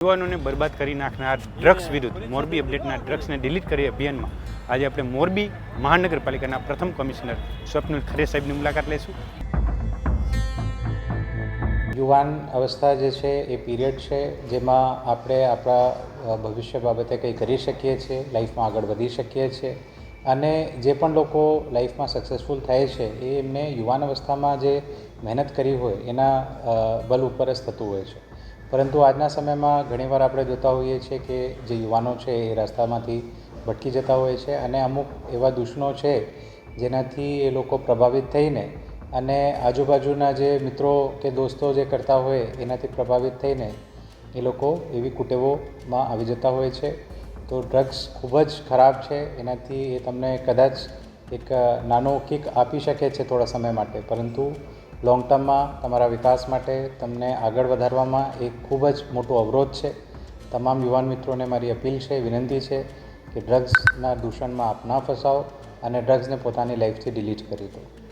યુવાનોને બરબાદ કરી નાખનાર ડ્રગ્સ વિરુદ્ધ મોરબી અપડેટના ડ્રગ્સને ડિલીટ કરી અભિયાનમાં આજે આપણે મોરબી મહાનગરપાલિકાના પ્રથમ કમિશનર સ્વપ્નિલ ખરે સાહેબની મુલાકાત લઈશું. યુવાન અવસ્થા જે છે એ પીરિયડ છે જેમાં આપણે આપણા ભવિષ્ય બાબતે કંઈ કરી શકીએ છીએ, લાઈફમાં આગળ વધી શકીએ છીએ અને જે પણ લોકો લાઈફમાં સક્સેસફુલ થાય છે એ એમને યુવાન અવસ્થામાં જે મહેનત કરી હોય એના બલ ઉપર જ થતું હોય છે. પરંતુ આજના સમયમાં ઘણીવાર આપણે જોતા હોઈએ છીએ કે જે યુવાનો છે એ રસ્તામાંથી ભટકી જતા હોય છે અને અમુક એવા દૂષણો છે જેનાથી એ લોકો પ્રભાવિત થઈને અને આજુબાજુના જે મિત્રો કે દોસ્તો જે કરતા હોય એનાથી પ્રભાવિત થઈને એ લોકો એવી કુટેવોમાં આવી જતા હોય છે. તો ડ્રગ્સ ખૂબ જ ખરાબ છે. એનાથી એ તમને કદાચ એક નાનો કિક આપી શકે છે થોડા સમય માટે, પરંતુ લોંગ ટર્મમાં તમારા વિકાસ માટે તમને આગળ વધારવામાં એક ખૂબ જ મોટો અવરોધ છે. તમામ યુવાન મિત્રોને મારી અપીલ છે, વિનંતી છે કે ડ્રગ્સના દૂષણમાં આપ ના ફસાઓ અને ડ્રગ્સને પોતાની લાઈફથી ડિલીટ કરી દો.